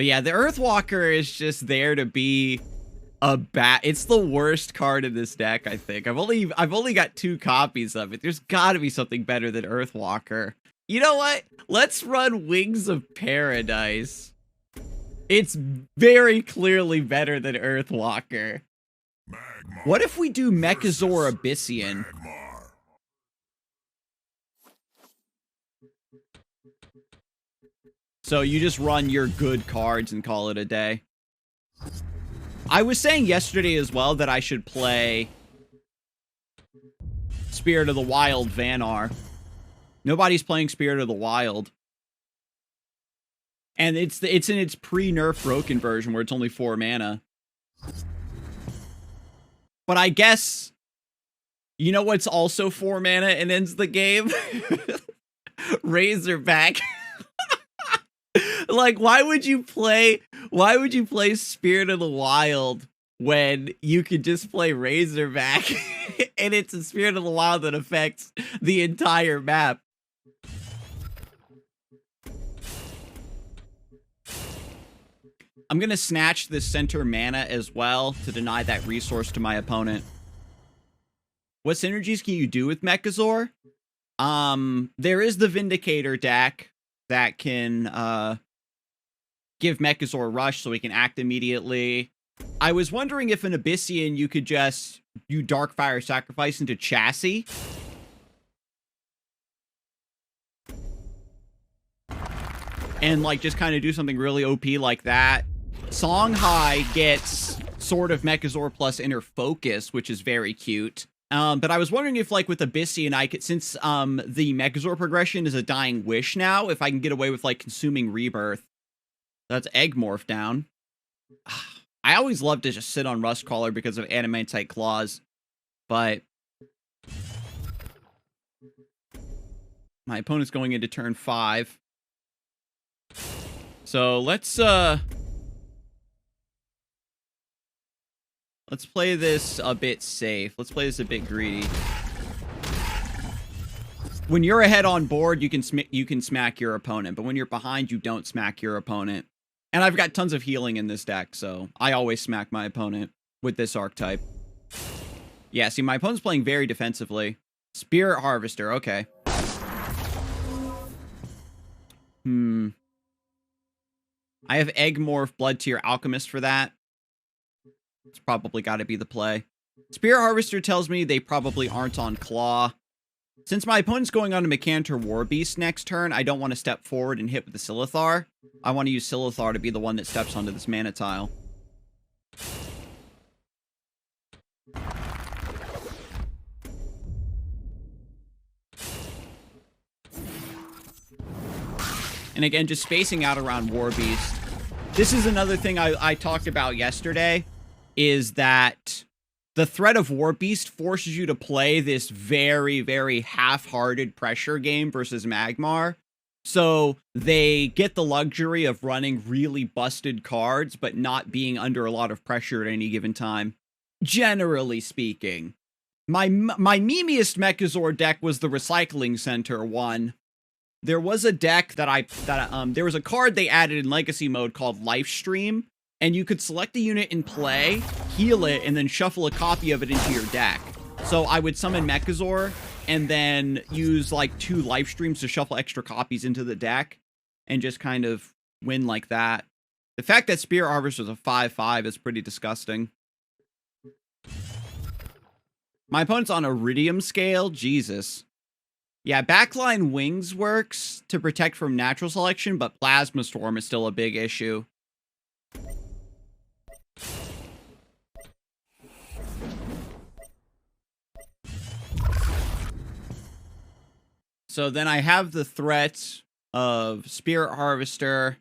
But yeah, the Earthwalker is just there to be a bat. It's the worst card in this deck, I think. I've only got 2 copies of it. There's got to be something better than Earthwalker. You know what? Let's run Wings of Paradise. It's very clearly better than Earthwalker. Magmar What if we do Mechazor Abyssian? Magmar. So you just run your good cards and call it a day. I was saying yesterday as well that I should play Spirit of the Wild Vanar. Nobody's playing Spirit of the Wild. And it's in its pre-nerf broken version where it's only 4 mana. But I guess, you know what's also 4 mana and ends the game? Razorback. Like, why would you play Spirit of the Wild when you could just play Razorback? And it's a Spirit of the Wild that affects the entire map. I'm going to snatch this center mana as well to deny that resource to my opponent. What synergies can you do with Mechazor? There is the Vindicator deck that can give Mechazor Rush so he can act immediately. I was wondering if an Abyssian you could just do Darkfire Sacrifice into Chassis. And like just kind of do something really OP like that. Songhai gets Sword of Mechazor plus Inner Focus, which is very cute. But I was wondering if, like, with Abyssian, I could, since the Mechazor progression is a Dying Wish now, if I can get away with, like, Consuming Rebirth. That's Egg Morph down. I always love to just sit on Rustcaller because of Adamantite Claws. But my opponent's going into turn 5. So let's play this a bit safe. Let's play this a bit greedy. When you're ahead on board, you can smack your opponent, but when you're behind, you don't smack your opponent. And I've got tons of healing in this deck, so I always smack my opponent with this archetype. Yeah, see, my opponent's playing very defensively. Spirit Harvester, okay. I have Egg Morph, Blood Tier Alchemist for that. It's probably got to be the play. Spirit Harvester tells me they probably aren't on Claw. Since my opponent's going on to Mechazor Warbeast next turn, I don't want to step forward and hit with the Silithar. I want to use Silithar to be the one that steps onto this mana tile. And again, just spacing out around Warbeast. This is another thing I talked about yesterday, is that the threat of Warbeast forces you to play this very, very half-hearted pressure game versus Magmar. So they get the luxury of running really busted cards, but not being under a lot of pressure at any given time. Generally speaking. My memeiest Mechazor deck was the Recycling Center one. There was a deck there was a card they added in Legacy mode called Lifestream, and you could select a unit in play, heal it, and then shuffle a copy of it into your deck. So I would summon Mechazor, and then use, like, 2 Lifestreams to shuffle extra copies into the deck, and just kind of win like that. The fact that Spirit Harvester is a 5/5 is pretty disgusting. My opponent's on Iridium Scale? Jesus. Yeah, backline Wings works to protect from natural selection, but Plasma Storm is still a big issue. So then I have the threat of Spirit Harvester.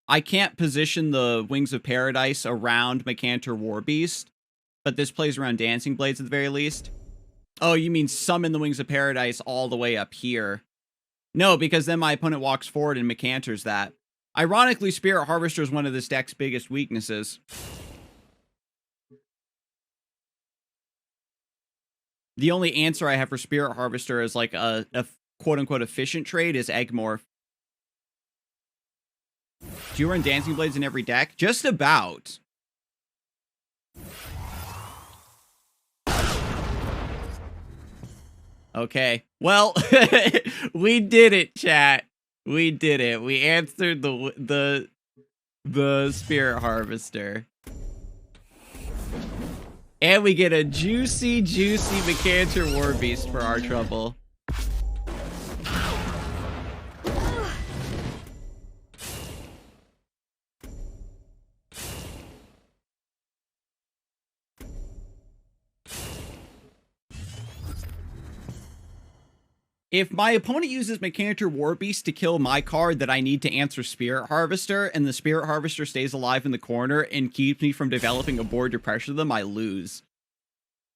I can't position the Wings of Paradise around Mechazor Warbeast, but this plays around Dancing Blades at the very least. Oh, you mean summon the Wings of Paradise all the way up here? No, because then my opponent walks forward and Mechazors that. Ironically, Spirit Harvester is one of this deck's biggest weaknesses. The only answer I have for Spirit Harvester is like a quote-unquote efficient trade is Egg Morph. Do you run Dancing Blades in every deck? Just about. Okay. Well, we did it, chat. We did it. We answered the Spirit Harvester. And we get a juicy Mechazor Warbeast for our trouble. If my opponent uses Mechazor Warbeast to kill my card that I need to answer Spirit Harvester, and the Spirit Harvester stays alive in the corner and keeps me from developing a board to pressure them, I lose.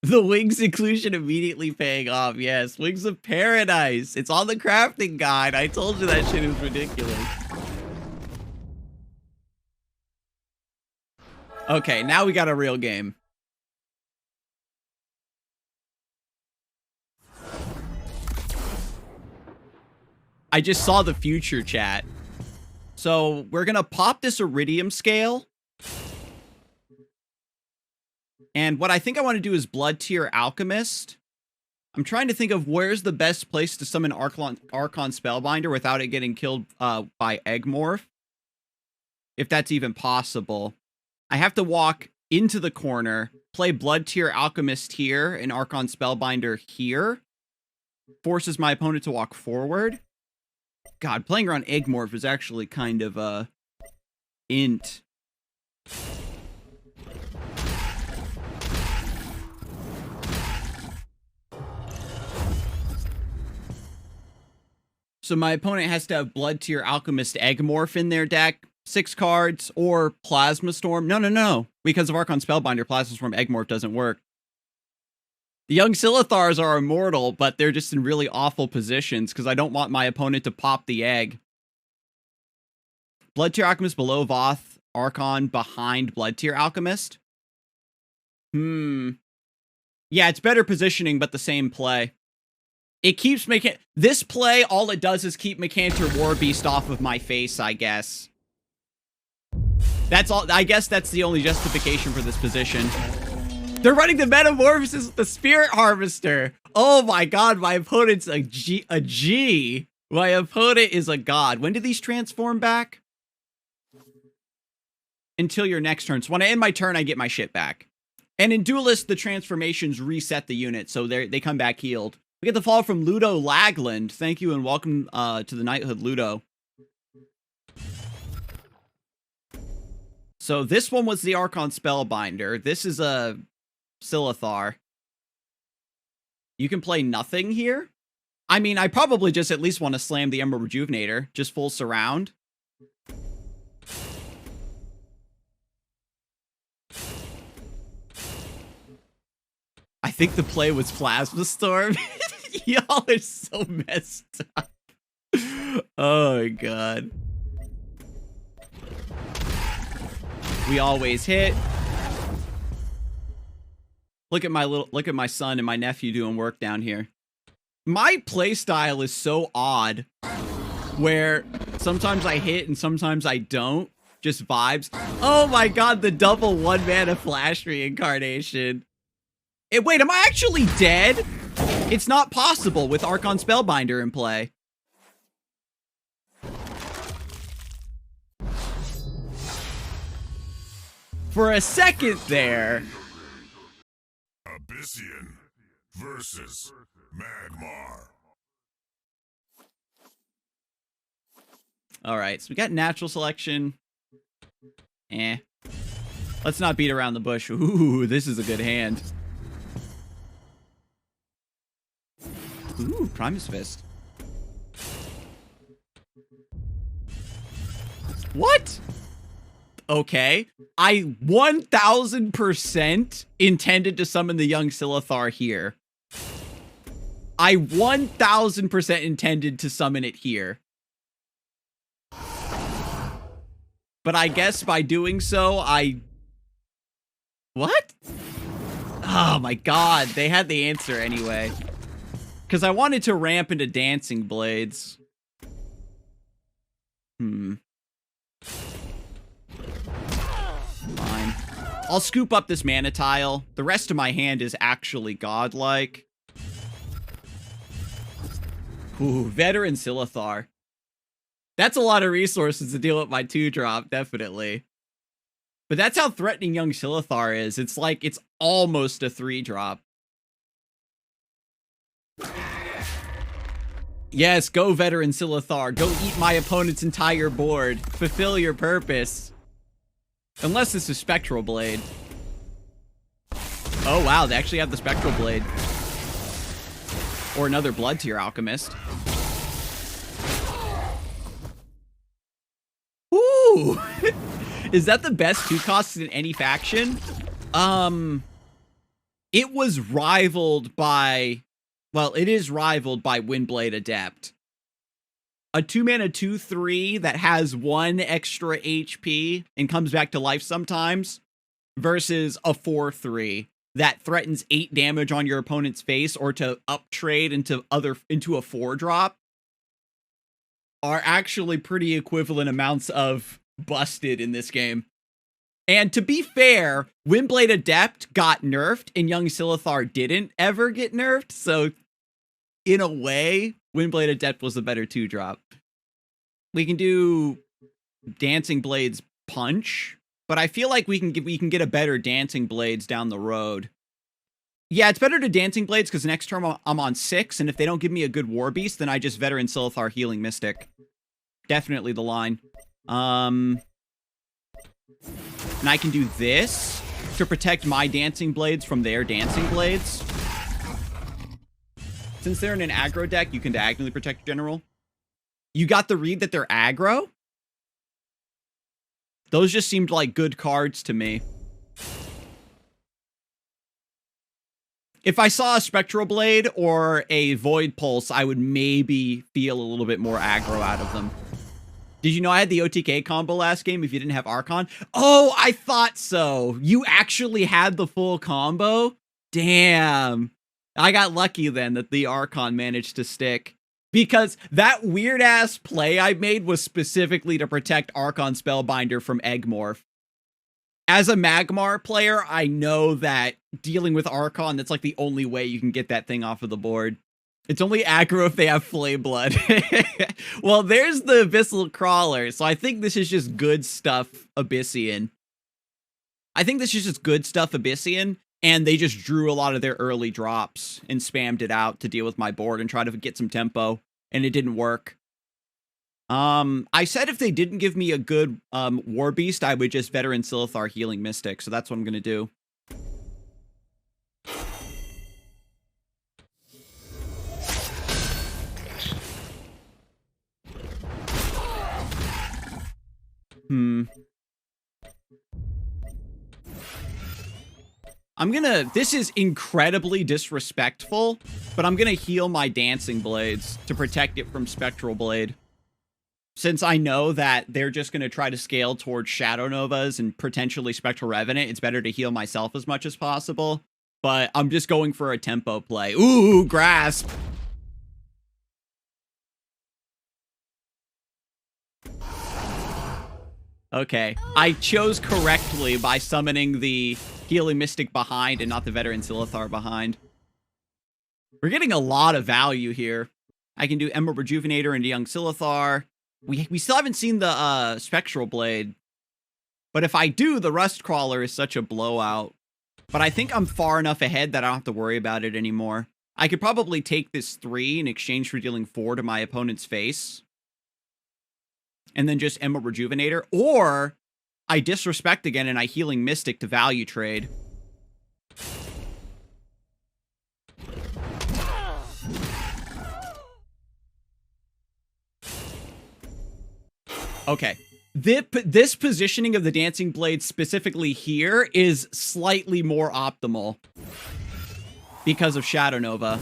The Wings inclusion immediately paying off. Yes, Wings of Paradise. It's on the crafting guide. I told you that shit was ridiculous. Okay, now we got a real game. I just saw the future, chat. So we're gonna pop this Iridium Scale. And what I think I want to do is Blood Tier Alchemist. I'm trying to think of where's the best place to summon Archon Spellbinder without it getting killed by Eggmorph. If that's even possible. I have to walk into the corner, play Blood Tier Alchemist here, and Archon Spellbinder here. Forces my opponent to walk forward. God, playing around Eggmorph is actually kind of, int. So my opponent has to have Blood Tier Alchemist Eggmorph in their deck. 6 cards, or Plasma Storm. No. Because of Archon Spellbinder, Plasma Storm Eggmorph doesn't work. The Young Silithars are immortal, but they're just in really awful positions because I don't want my opponent to pop the egg. Blood Tier Alchemist below Voth, Archon behind Blood Tier Alchemist. Yeah, it's better positioning, but the same play. It keeps making... This play, all it does is keep Mechazor Warbeast off of my face, I guess. That's all. I guess that's the only justification for this position. They're running the Metamorphosis with the Spirit Harvester. Oh my god, my opponent's a G. My opponent is a god. When do these transform back? Until your next turn. So when I end my turn, I get my shit back. And in Duelyst, the transformations reset the unit, so they come back healed. We get the fall from Ludo Lagland. Thank you and welcome to the Knighthood, Ludo. So this one was the Archon Spellbinder. This is a Silithar. You can play nothing here. I mean, I probably just at least want to slam the Emerald Rejuvenator. Just full surround. I think the play was Plasma Storm. Y'all are so messed up. Oh my god. We always hit. Look at my son and my nephew doing work down here. My play style is so odd, where sometimes I hit and sometimes I don't. Just vibes. Oh my god, the double 1-mana flash reincarnation. Wait, am I actually dead? It's not possible with Archon Spellbinder in play. For a second there. Abyssian versus Magmar. Alright, so we got natural selection. Let's not beat around the bush. Ooh, this is a good hand. Ooh, Primus Fist. What? Okay. I 1000% intended to summon the Young Silithar here. I 1000% intended to summon it here. But I guess by doing so, What? Oh my god, they had the answer anyway. Because I wanted to ramp into Dancing Blades. I'll scoop up this mana tile. The rest of my hand is actually godlike. Ooh, Veteran Silithar. That's a lot of resources to deal with my 2-drop, definitely. But that's how threatening young Silithar is. It's like it's almost a 3-drop. Yes, go Veteran Silithar. Go eat my opponent's entire board. Fulfill your purpose. Unless this is Spectral Blade. Oh wow, they actually have the Spectral Blade. Or another Blood Tier Alchemist. Ooh! Is that the best 2 costs in any faction? It was rivaled by... Well, it is rivaled by Windblade Adept. A 2-mana 2/3 that has 1 extra HP and comes back to life sometimes, versus a 4/3 that threatens 8 damage on your opponent's face or to uptrade into a 4-drop, are actually pretty equivalent amounts of busted in this game. And to be fair, Windblade Adept got nerfed and Young Silithar didn't ever get nerfed, so in a way, Windblade Adept was the better 2-drop. We can do Dancing Blades Punch, but I feel like we can get a better Dancing Blades down the road. Yeah, it's better to Dancing Blades because next turn I'm on 6, and if they don't give me a good War Beast, then I just Veteran Silithar Healing Mystic. Definitely the line. And I can do this to protect my Dancing Blades from their Dancing Blades. Since they're in an aggro deck, you can diagonally protect your general. You got the read that they're aggro? Those just seemed like good cards to me. If I saw a Spectral Blade or a Void Pulse, I would maybe feel a little bit more aggro out of them. Did you know I had the OTK combo last game if you didn't have Archon? Oh, I thought so. You actually had the full combo? Damn. I got lucky then that the Archon managed to stick. Because that weird-ass play I made was specifically to protect Archon Spellbinder from Eggmorph. As a Magmar player, I know that dealing with Archon, that's like the only way you can get that thing off of the board. It's only aggro if they have Flame Blood. Well, there's the Abyssal Crawler, so I think this is just good stuff Abyssian. And they just drew a lot of their early drops and spammed it out to deal with my board and try to get some tempo, and it didn't work. I said if they didn't give me a good War Beast, I would just Veteran Silithar Healing Mystic, so that's what I'm going to do. This is incredibly disrespectful, but I'm gonna heal my Dancing Blades to protect it from Spectral Blade. Since I know that they're just gonna try to scale towards Shadow Novas and potentially Spectral Revenant, it's better to heal myself as much as possible. But I'm just going for a tempo play. Ooh, Grasp! Okay, I chose correctly by summoning the Healing Mystic behind and not the Veteran Silithar behind. We're getting a lot of value here. I can do Emerald Rejuvenator into Young Silithar. We still haven't seen the Spectral Blade. But if I do, the Rust Crawler is such a blowout. But I think I'm far enough ahead that I don't have to worry about it anymore. I could probably take this 3 in exchange for dealing 4 to my opponent's face. And then just Emerald Rejuvenator. Or I Disrespect again and I Healing Mystic to value trade. Okay. This positioning of the Dancing Blade specifically here is slightly more optimal because of Shadow Nova.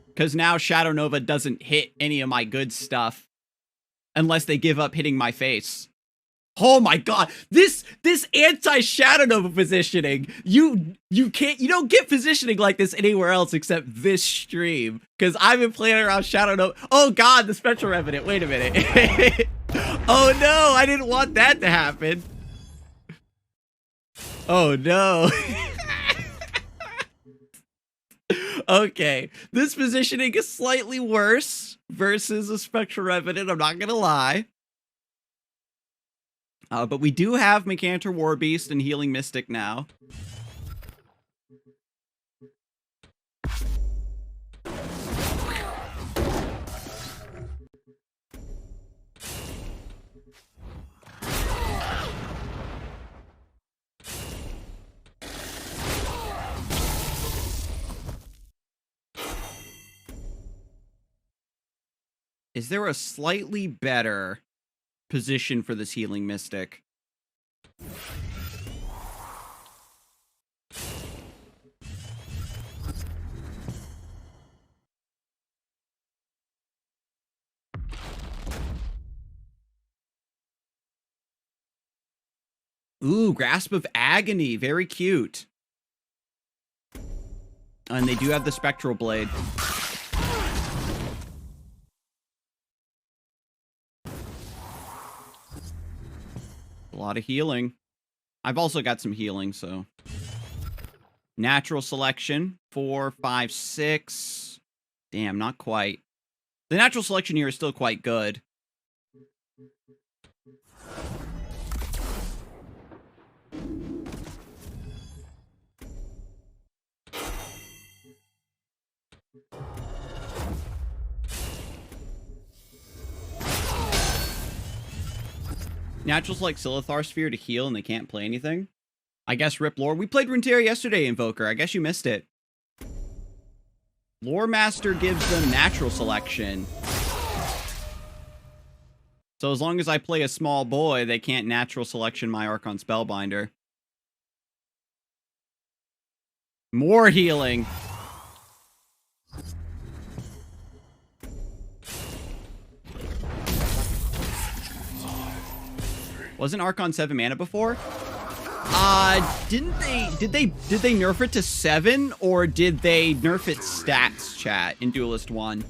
Because now Shadow Nova doesn't hit any of my good stuff unless they give up hitting my face. Oh my god, this anti-Shadow Nova positioning, you don't get positioning like this anywhere else except this stream, because I've been playing around Shadow Nova. Oh god, the Spectral Revenant, wait a minute. Oh no, I didn't want that to happen. Oh no. Okay, this positioning is slightly worse versus a Spectral Revenant, I'm not gonna lie. But we do have Mechazor Warbeast and Healing Mystic now. Is there a slightly better position for this Healing Mystic? Ooh, Grasp of Agony, very cute. And they do have the Spectral Blade. A lot of healing. I've also got some healing, so. Natural Selection, 4, 5, 6. Damn, not quite. The Natural Selection here is still quite good. Naturals like Silithar Sphere to heal and they can't play anything. I guess rip lore. We played Runeterra yesterday, Invoker. I guess you missed it. Lore Master gives them natural selection. So as long as I play a small boy, they can't natural selection my Archon Spellbinder. More healing. Wasn't Archon 7 mana before? Did they nerf it to 7 or did they nerf its stats, chat, in Duelyst 1?